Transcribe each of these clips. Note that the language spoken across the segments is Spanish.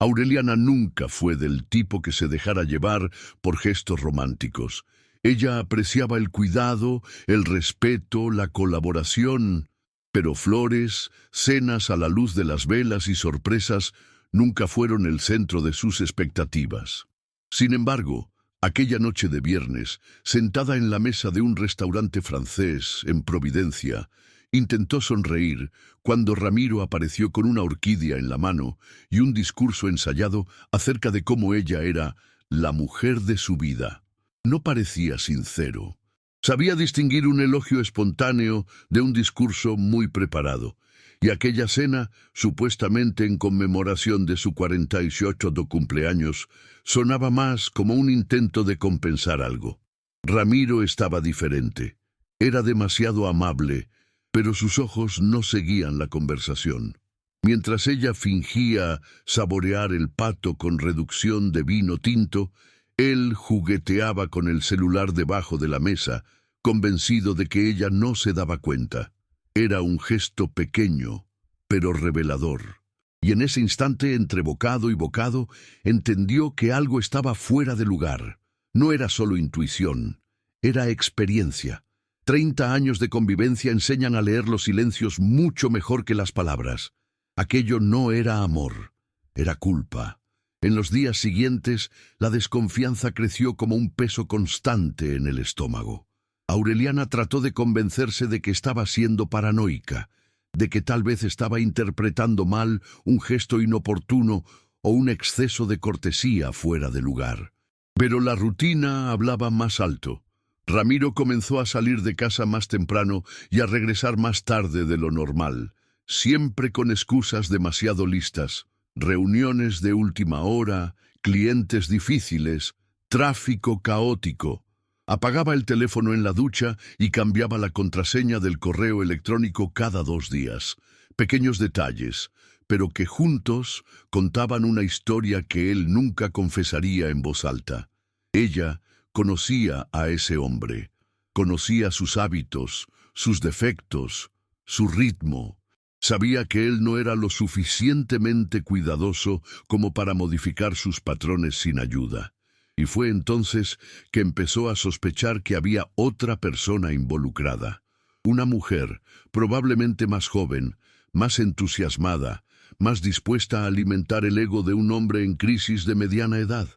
Aureliana nunca fue del tipo que se dejara llevar por gestos románticos. Ella apreciaba el cuidado, el respeto, la colaboración, pero flores, cenas a la luz de las velas y sorpresas nunca fueron el centro de sus expectativas. Sin embargo, aquella noche de viernes, sentada en la mesa de un restaurante francés en Providencia, intentó sonreír cuando Ramiro apareció con una orquídea en la mano y un discurso ensayado acerca de cómo ella era la mujer de su vida. No parecía sincero. Sabía distinguir un elogio espontáneo de un discurso muy preparado, y aquella cena, supuestamente en conmemoración de su 48 cumpleaños, sonaba más como un intento de compensar algo. Ramiro estaba diferente. Era demasiado amable, pero sus ojos no seguían la conversación. Mientras ella fingía saborear el pato con reducción de vino tinto, él jugueteaba con el celular debajo de la mesa, convencido de que ella no se daba cuenta. Era un gesto pequeño, pero revelador. Y en ese instante, entre bocado y bocado, entendió que algo estaba fuera de lugar. No era solo intuición, era experiencia. 30 años de convivencia enseñan a leer los silencios mucho mejor que las palabras. Aquello no era amor, era culpa. En los días siguientes, la desconfianza creció como un peso constante en el estómago. Aureliana trató de convencerse de que estaba siendo paranoica, de que tal vez estaba interpretando mal un gesto inoportuno o un exceso de cortesía fuera de lugar. Pero la rutina hablaba más alto. Ramiro comenzó a salir de casa más temprano y a regresar más tarde de lo normal, siempre con excusas demasiado listas. Reuniones de última hora, clientes difíciles, tráfico caótico. Apagaba el teléfono en la ducha y cambiaba la contraseña del correo electrónico cada 2 días. Pequeños detalles, pero que juntos contaban una historia que él nunca confesaría en voz alta. Ella conocía a ese hombre, conocía sus hábitos, sus defectos, su ritmo. Sabía que él no era lo suficientemente cuidadoso como para modificar sus patrones sin ayuda. Y fue entonces que empezó a sospechar que había otra persona involucrada. Una mujer, probablemente más joven, más entusiasmada, más dispuesta a alimentar el ego de un hombre en crisis de mediana edad.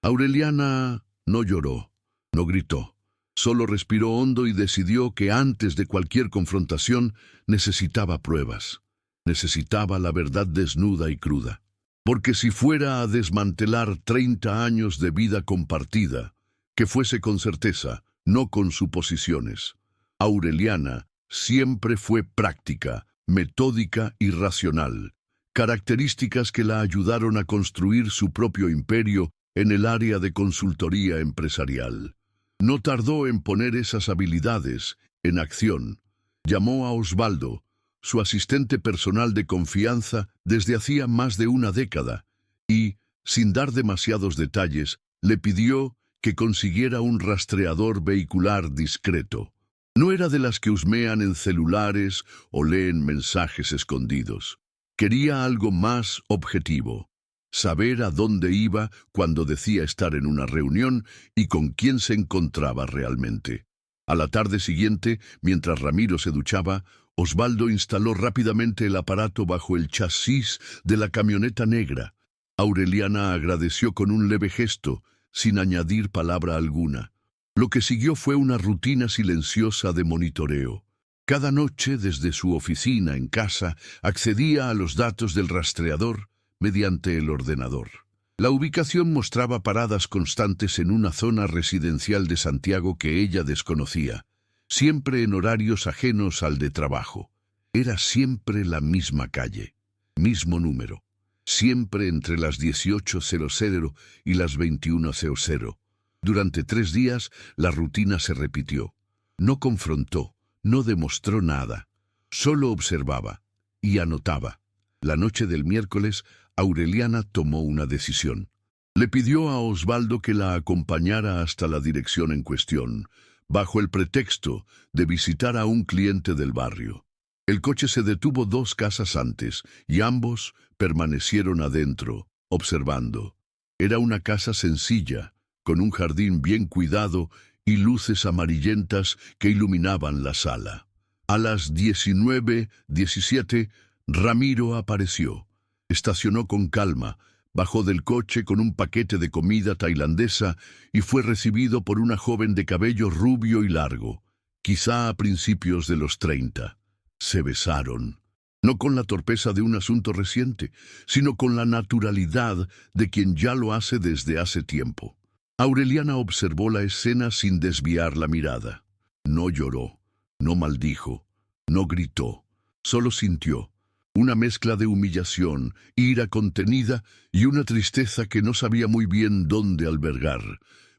Aureliana no lloró, no gritó. Solo respiró hondo y decidió que antes de cualquier confrontación necesitaba pruebas. Necesitaba la verdad desnuda y cruda. Porque si fuera a desmantelar 30 años de vida compartida, que fuese con certeza, no con suposiciones. Aureliana siempre fue práctica, metódica y racional, características que la ayudaron a construir su propio imperio en el área de consultoría empresarial. No tardó en poner esas habilidades en acción. Llamó a Osvaldo, su asistente personal de confianza desde hacía más de una década, y, sin dar demasiados detalles, le pidió que consiguiera un rastreador vehicular discreto. No era de las que husmean en celulares o leen mensajes escondidos. Quería algo más objetivo. Saber a dónde iba cuando decía estar en una reunión y con quién se encontraba realmente. A la tarde siguiente, mientras Ramiro se duchaba, Osvaldo instaló rápidamente el aparato bajo el chasis de la camioneta negra. Aureliana agradeció con un leve gesto, sin añadir palabra alguna. Lo que siguió fue una rutina silenciosa de monitoreo. Cada noche, desde su oficina en casa, accedía a los datos del rastreador mediante el ordenador. La ubicación mostraba paradas constantes en una zona residencial de Santiago que ella desconocía, siempre en horarios ajenos al de trabajo. Era siempre la misma calle, mismo número, siempre entre las 18:00 y las 21:00. Durante 3 días, la rutina se repitió. No confrontó, no demostró nada, solo observaba y anotaba. La noche del miércoles, Aureliana tomó una decisión. Le pidió a Osvaldo que la acompañara hasta la dirección en cuestión, bajo el pretexto de visitar a un cliente del barrio. El coche se detuvo 2 casas antes, y ambos permanecieron adentro, observando. Era una casa sencilla, con un jardín bien cuidado y luces amarillentas que iluminaban la sala. A las 19:17, Ramiro apareció. Estacionó con calma, bajó del coche con un paquete de comida tailandesa y fue recibido por una joven de cabello rubio y largo, quizá a principios de los 30. Se besaron, no con la torpeza de un asunto reciente, sino con la naturalidad de quien ya lo hace desde hace tiempo. Aureliana observó la escena sin desviar la mirada. No lloró, no maldijo, no gritó, solo sintió una mezcla de humillación, ira contenida y una tristeza que no sabía muy bien dónde albergar.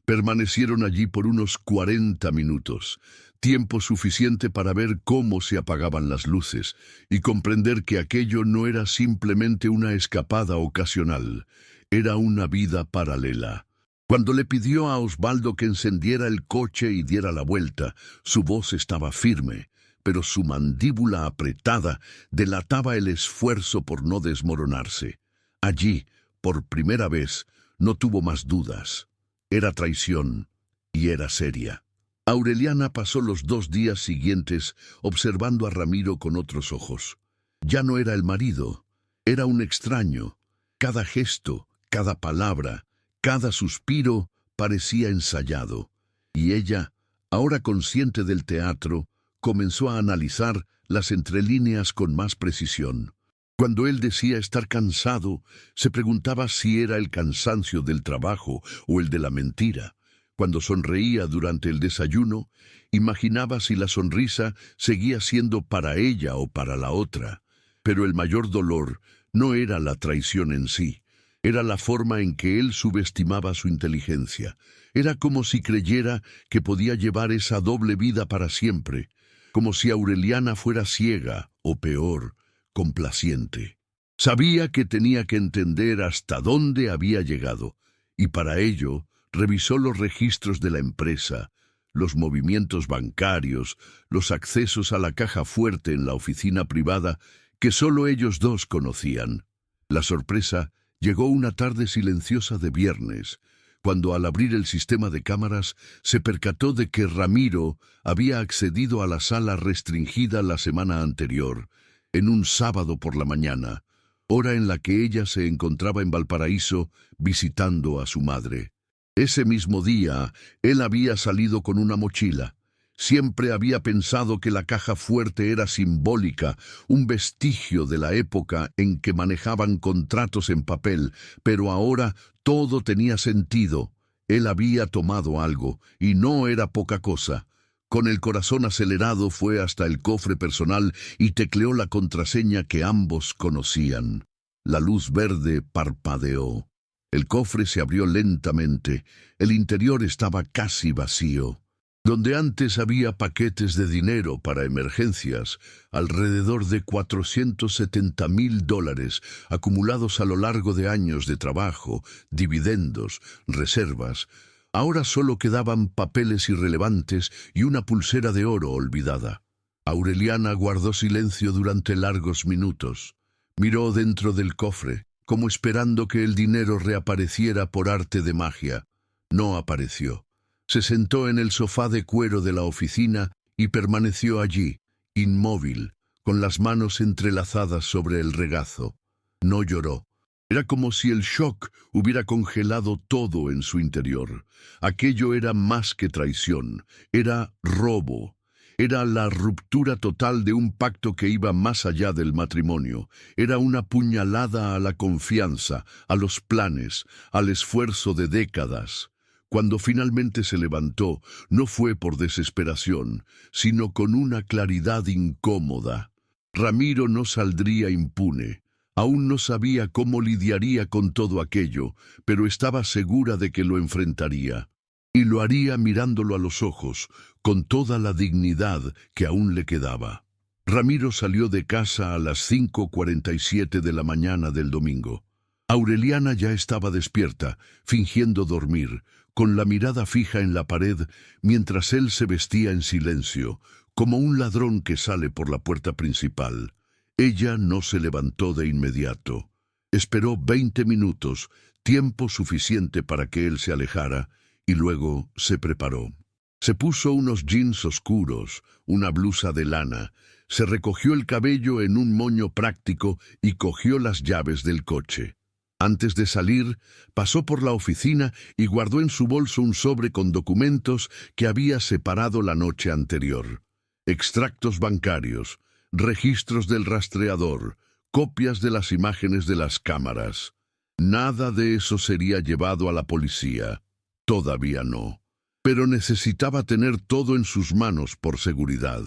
Permanecieron allí por unos 40 minutos, tiempo suficiente para ver cómo se apagaban las luces y comprender que aquello no era simplemente una escapada ocasional, era una vida paralela. Cuando le pidió a Osvaldo que encendiera el coche y diera la vuelta, su voz estaba firme, pero su mandíbula apretada delataba el esfuerzo por no desmoronarse. Allí, por primera vez, no tuvo más dudas. Era traición, y era seria. Aureliana pasó los 2 días siguientes observando a Ramiro con otros ojos. Ya no era el marido, era un extraño. Cada gesto, cada palabra, cada suspiro parecía ensayado, y ella, ahora consciente del teatro, comenzó a analizar las entrelíneas con más precisión. Cuando él decía estar cansado, se preguntaba si era el cansancio del trabajo o el de la mentira. Cuando sonreía durante el desayuno, imaginaba si la sonrisa seguía siendo para ella o para la otra. Pero el mayor dolor no era la traición en sí, era la forma en que él subestimaba su inteligencia. Era como si creyera que podía llevar esa doble vida para siempre, como si Aureliana fuera ciega, o peor, complaciente. Sabía que tenía que entender hasta dónde había llegado, y para ello revisó los registros de la empresa, los movimientos bancarios, los accesos a la caja fuerte en la oficina privada que solo ellos dos conocían. La sorpresa llegó una tarde silenciosa de viernes, cuando al abrir el sistema de cámaras se percató de que Ramiro había accedido a la sala restringida la semana anterior, en un sábado por la mañana, hora en la que ella se encontraba en Valparaíso visitando a su madre. Ese mismo día, él había salido con una mochila. Siempre había pensado que la caja fuerte era simbólica, un vestigio de la época en que manejaban contratos en papel, pero ahora todo tenía sentido. Él había tomado algo, y no era poca cosa. Con el corazón acelerado fue hasta el cofre personal y tecleó la contraseña que ambos conocían. La luz verde parpadeó. El cofre se abrió lentamente. El interior estaba casi vacío. Donde antes había paquetes de dinero para emergencias, alrededor de $470,000 acumulados a lo largo de años de trabajo, dividendos, reservas, ahora solo quedaban papeles irrelevantes y una pulsera de oro olvidada. Aureliana guardó silencio durante largos minutos. Miró dentro del cofre, como esperando que el dinero reapareciera por arte de magia. No apareció. Se sentó en el sofá de cuero de la oficina y permaneció allí, inmóvil, con las manos entrelazadas sobre el regazo. No lloró. Era como si el shock hubiera congelado todo en su interior. Aquello era más que traición, era robo. Era la ruptura total de un pacto que iba más allá del matrimonio. Era una puñalada a la confianza, a los planes, al esfuerzo de décadas. Cuando finalmente se levantó, no fue por desesperación, sino con una claridad incómoda. Ramiro no saldría impune. Aún no sabía cómo lidiaría con todo aquello, pero estaba segura de que lo enfrentaría. Y lo haría mirándolo a los ojos, con toda la dignidad que aún le quedaba. Ramiro salió de casa a las 5:47 de la mañana del domingo. Aureliana ya estaba despierta, fingiendo dormir, con la mirada fija en la pared, mientras él se vestía en silencio, como un ladrón que sale por la puerta principal. Ella no se levantó de inmediato. Esperó 20 minutos, tiempo suficiente para que él se alejara, y luego se preparó. Se puso unos jeans oscuros, una blusa de lana, se recogió el cabello en un moño práctico y cogió las llaves del coche. Antes de salir, pasó por la oficina y guardó en su bolso un sobre con documentos que había separado la noche anterior. Extractos bancarios, registros del rastreador, copias de las imágenes de las cámaras. Nada de eso sería llevado a la policía. Todavía no. Pero necesitaba tener todo en sus manos por seguridad.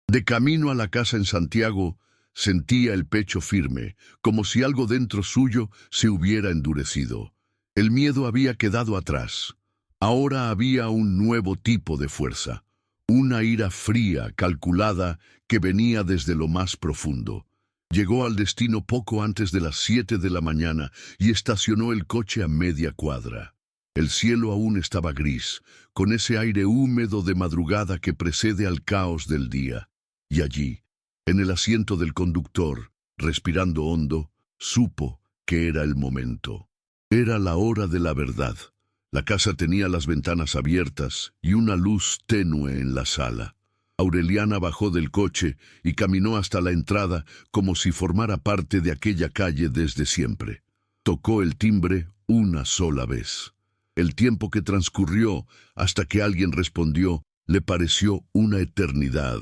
De camino a la casa en Santiago, sentía el pecho firme, como si algo dentro suyo se hubiera endurecido. El miedo había quedado atrás. Ahora había un nuevo tipo de fuerza. Una ira fría, calculada, que venía desde lo más profundo. Llegó al destino poco antes de las 7 de la mañana y estacionó el coche a media cuadra. El cielo aún estaba gris, con ese aire húmedo de madrugada que precede al caos del día. Y allí, en el asiento del conductor, respirando hondo, supo que era el momento. Era la hora de la verdad. La casa tenía las ventanas abiertas y una luz tenue en la sala. Aureliana bajó del coche y caminó hasta la entrada como si formara parte de aquella calle desde siempre. Tocó el timbre una sola vez. El tiempo que transcurrió hasta que alguien respondió le pareció una eternidad.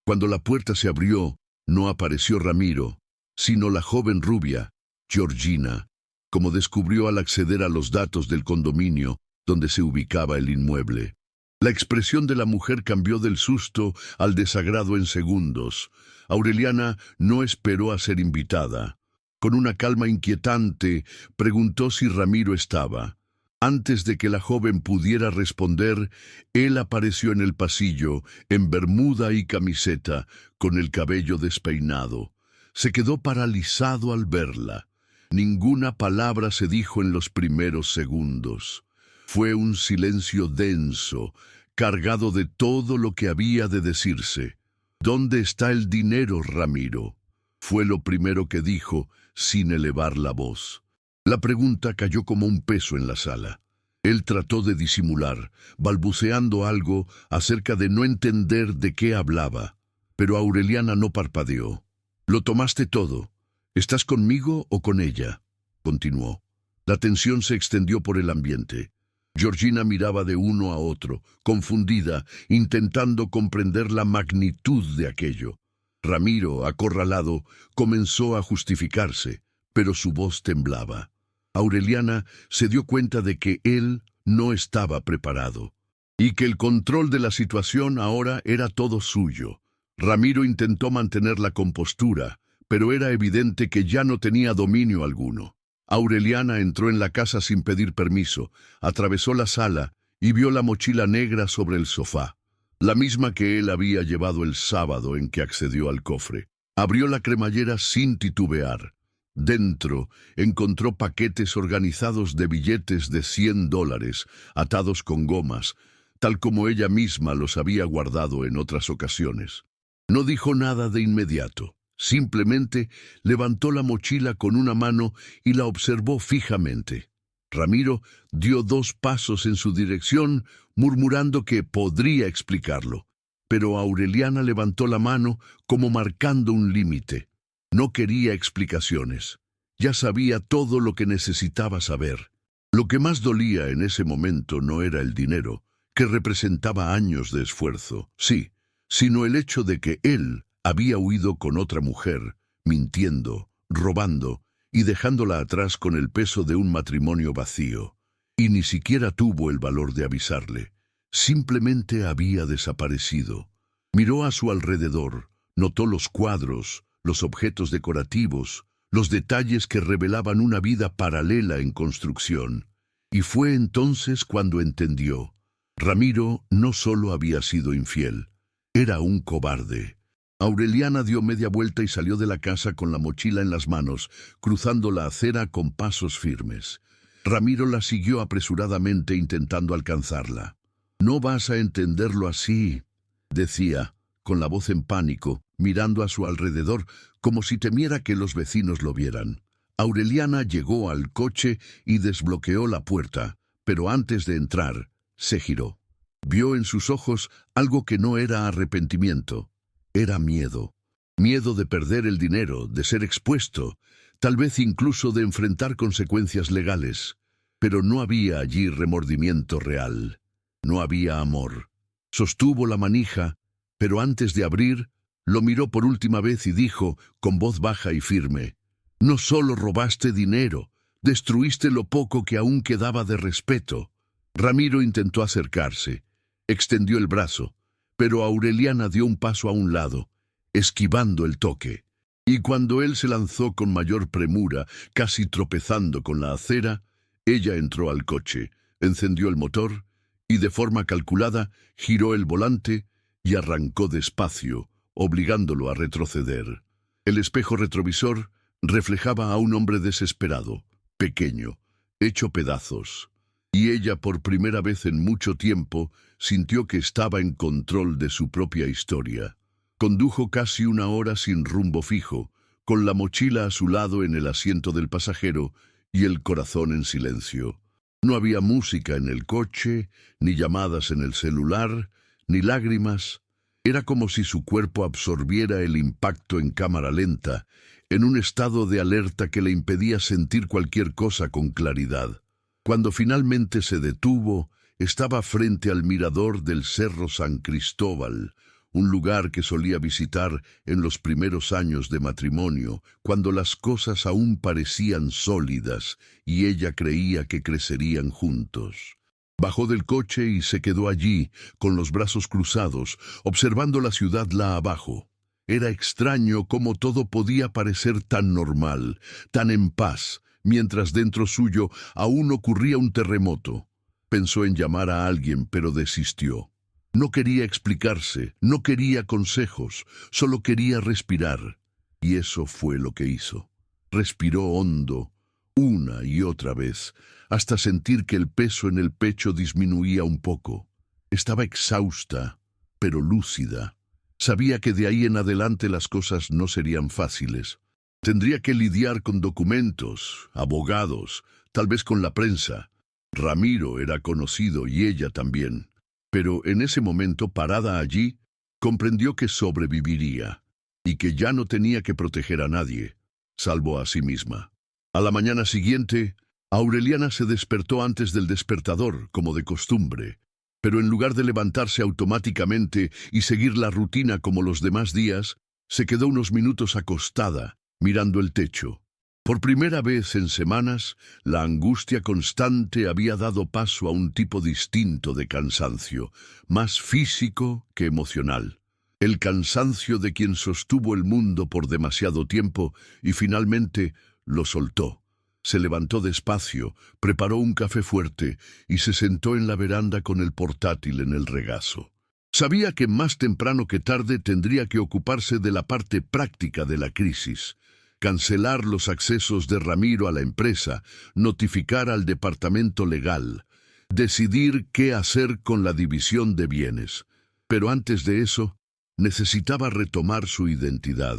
Cuando la puerta se abrió, no apareció Ramiro, sino la joven rubia, Georgina, como descubrió al acceder a los datos del condominio donde se ubicaba el inmueble. La expresión de la mujer cambió del susto al desagrado en segundos. Aureliana no esperó a ser invitada. Con una calma inquietante, preguntó si Ramiro estaba. Antes de que la joven pudiera responder, él apareció en el pasillo, en bermuda y camiseta, con el cabello despeinado. Se quedó paralizado al verla. Ninguna palabra se dijo en los primeros segundos. Fue un silencio denso, cargado de todo lo que había de decirse. «¿Dónde está el dinero, Ramiro?», fue lo primero que dijo, sin elevar la voz. La pregunta cayó como un peso en la sala. Él trató de disimular, balbuceando algo acerca de no entender de qué hablaba. Pero Aureliana no parpadeó. «Lo tomaste todo. ¿Estás conmigo o con ella?», continuó. La tensión se extendió por el ambiente. Georgina miraba de uno a otro, confundida, intentando comprender la magnitud de aquello. Ramiro, acorralado, comenzó a justificarse, pero su voz temblaba. Aureliana se dio cuenta de que él no estaba preparado, y que el control de la situación ahora era todo suyo. Ramiro intentó mantener la compostura, pero era evidente que ya no tenía dominio alguno. Aureliana entró en la casa sin pedir permiso, atravesó la sala y vio la mochila negra sobre el sofá, la misma que él había llevado el sábado en que accedió al cofre. Abrió la cremallera sin titubear. Dentro encontró paquetes organizados de billetes de $100, atados con gomas, tal como ella misma los había guardado en otras ocasiones. No dijo nada de inmediato. Simplemente levantó la mochila con una mano y la observó fijamente. Ramiro dio 2 pasos en su dirección, murmurando que podría explicarlo, pero Aureliana levantó la mano como marcando un límite. No quería explicaciones. Ya sabía todo lo que necesitaba saber. Lo que más dolía en ese momento no era el dinero, que representaba años de esfuerzo, sí, sino el hecho de que él había huido con otra mujer, mintiendo, robando y dejándola atrás con el peso de un matrimonio vacío. Y ni siquiera tuvo el valor de avisarle. Simplemente había desaparecido. Miró a su alrededor, notó los cuadros, los objetos decorativos, los detalles que revelaban una vida paralela en construcción. Y fue entonces cuando entendió. Ramiro no solo había sido infiel, era un cobarde. Aureliana dio media vuelta y salió de la casa con la mochila en las manos, cruzando la acera con pasos firmes. Ramiro la siguió apresuradamente intentando alcanzarla. «No vas a entenderlo así», decía, con la voz en pánico, mirando a su alrededor como si temiera que los vecinos lo vieran. Aureliana llegó al coche y desbloqueó la puerta, pero antes de entrar, se giró. Vio en sus ojos algo que no era arrepentimiento, era miedo. Miedo de perder el dinero, de ser expuesto, tal vez incluso de enfrentar consecuencias legales. Pero no había allí remordimiento real. No había amor. Sostuvo la manija, pero antes de abrir, lo miró por última vez y dijo, con voz baja y firme, «No solo robaste dinero, destruiste lo poco que aún quedaba de respeto». Ramiro intentó acercarse, extendió el brazo, pero Aureliana dio un paso a un lado, esquivando el toque. Y cuando él se lanzó con mayor premura, casi tropezando con la acera, ella entró al coche, encendió el motor y de forma calculada giró el volante y arrancó despacio, obligándolo a retroceder. El espejo retrovisor reflejaba a un hombre desesperado, pequeño, hecho pedazos. Y ella, por primera vez en mucho tiempo, sintió que estaba en control de su propia historia. Condujo casi una hora sin rumbo fijo, con la mochila a su lado en el asiento del pasajero y el corazón en silencio. No había música en el coche, ni llamadas en el celular, ni lágrimas. Era como si su cuerpo absorbiera el impacto en cámara lenta, en un estado de alerta que le impedía sentir cualquier cosa con claridad. Cuando finalmente se detuvo, estaba frente al mirador del Cerro San Cristóbal, un lugar que solía visitar en los primeros años de matrimonio, cuando las cosas aún parecían sólidas y ella creía que crecerían juntos. Bajó del coche y se quedó allí, con los brazos cruzados, observando la ciudad la abajo. Era extraño cómo todo podía parecer tan normal, tan en paz, mientras dentro suyo aún ocurría un terremoto. Pensó en llamar a alguien, pero desistió. No quería explicarse, no quería consejos, solo quería respirar. Y eso fue lo que hizo. Respiró hondo, una y otra vez, hasta sentir que el peso en el pecho disminuía un poco. Estaba exhausta, pero lúcida. Sabía que de ahí en adelante las cosas no serían fáciles. Tendría que lidiar con documentos, abogados, tal vez con la prensa. Ramiro era conocido y ella también. Pero en ese momento, parada allí, comprendió que sobreviviría y que ya no tenía que proteger a nadie, salvo a sí misma. A la mañana siguiente, Aureliana se despertó antes del despertador, como de costumbre, pero en lugar de levantarse automáticamente y seguir la rutina como los demás días, se quedó unos minutos acostada, mirando el techo. Por primera vez en semanas, la angustia constante había dado paso a un tipo distinto de cansancio, más físico que emocional. El cansancio de quien sostuvo el mundo por demasiado tiempo y finalmente lo soltó. Se levantó despacio, preparó un café fuerte y se sentó en la veranda con el portátil en el regazo. Sabía que más temprano que tarde tendría que ocuparse de la parte práctica de la crisis. Cancelar los accesos de Ramiro a la empresa, notificar al departamento legal, decidir qué hacer con la división de bienes. Pero antes de eso, necesitaba retomar su identidad.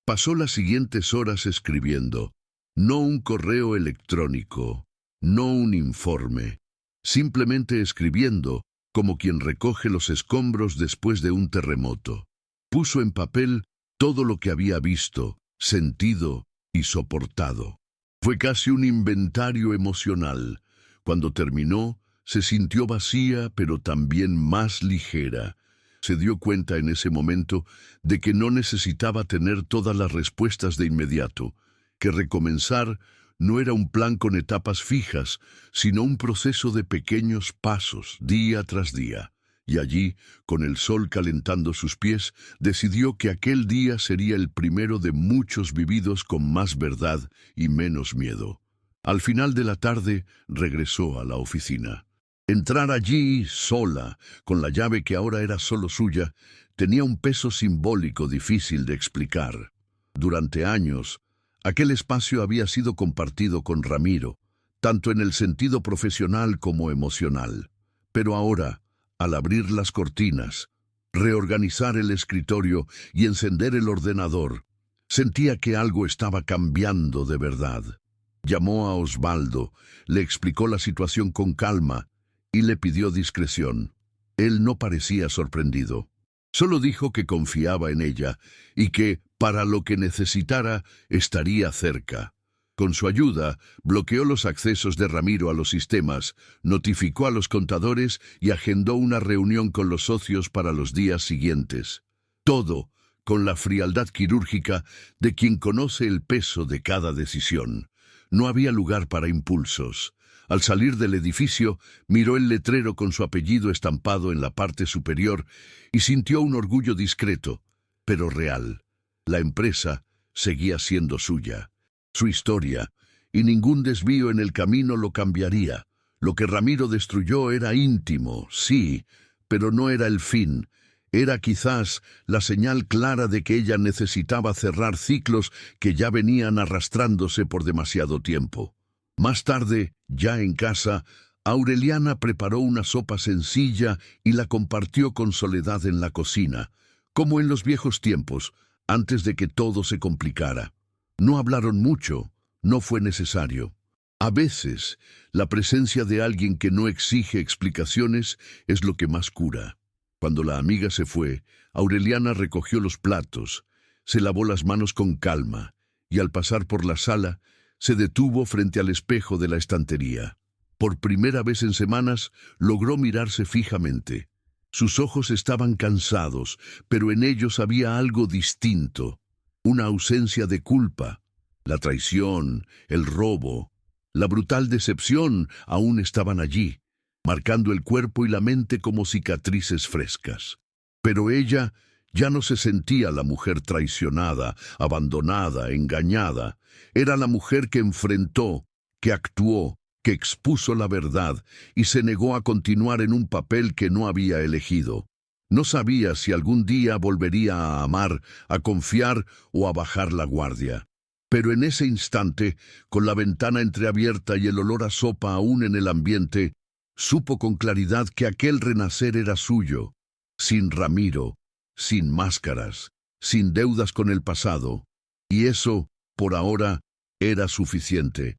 Pasó las siguientes horas escribiendo, no un correo electrónico, no un informe, simplemente escribiendo como quien recoge los escombros después de un terremoto. Puso en papel todo lo que había visto, sentido y soportado. Fue casi un inventario emocional. Cuando terminó, se sintió vacía, pero también más ligera. Se dio cuenta en ese momento de que no necesitaba tener todas las respuestas de inmediato, que recomenzar no era un plan con etapas fijas, sino un proceso de pequeños pasos, día tras día. Y allí, con el sol calentando sus pies, decidió que aquel día sería el primero de muchos vividos con más verdad y menos miedo. Al final de la tarde, regresó a la oficina. Entrar allí, sola, con la llave que ahora era solo suya, tenía un peso simbólico difícil de explicar. Durante años, aquel espacio había sido compartido con Ramiro, tanto en el sentido profesional como emocional. Pero ahora, al abrir las cortinas, reorganizar el escritorio y encender el ordenador, sentía que algo estaba cambiando de verdad. Llamó a Osvaldo, le explicó la situación con calma y le pidió discreción. Él no parecía sorprendido. Solo dijo que confiaba en ella y que, para lo que necesitara, estaría cerca. Con su ayuda, bloqueó los accesos de Ramiro a los sistemas, notificó a los contadores y agendó una reunión con los socios para los días siguientes. Todo con la frialdad quirúrgica de quien conoce el peso de cada decisión. No había lugar para impulsos. Al salir del edificio, miró el letrero con su apellido estampado en la parte superior y sintió un orgullo discreto, pero real. La empresa seguía siendo suya. Su historia, y ningún desvío en el camino lo cambiaría. Lo que Ramiro destruyó era íntimo, sí, pero no era el fin. Era quizás la señal clara de que ella necesitaba cerrar ciclos que ya venían arrastrándose por demasiado tiempo. Más tarde, ya en casa, Aureliana preparó una sopa sencilla y la compartió con Soledad en la cocina, como en los viejos tiempos, antes de que todo se complicara. No hablaron mucho, no fue necesario. A veces, la presencia de alguien que no exige explicaciones es lo que más cura. Cuando la amiga se fue, Aureliana recogió los platos, se lavó las manos con calma y al pasar por la sala, se detuvo frente al espejo de la estantería. Por primera vez en semanas, logró mirarse fijamente. Sus ojos estaban cansados, pero en ellos había algo distinto. Una ausencia de culpa. La traición, el robo, la brutal decepción aún estaban allí, marcando el cuerpo y la mente como cicatrices frescas. Pero ella ya no se sentía la mujer traicionada, abandonada, engañada. Era la mujer que enfrentó, que actuó, que expuso la verdad y se negó a continuar en un papel que no había elegido. No sabía si algún día volvería a amar, a confiar o a bajar la guardia. Pero en ese instante, con la ventana entreabierta y el olor a sopa aún en el ambiente, supo con claridad que aquel renacer era suyo, sin Ramiro, sin máscaras, sin deudas con el pasado. Y eso, por ahora, era suficiente.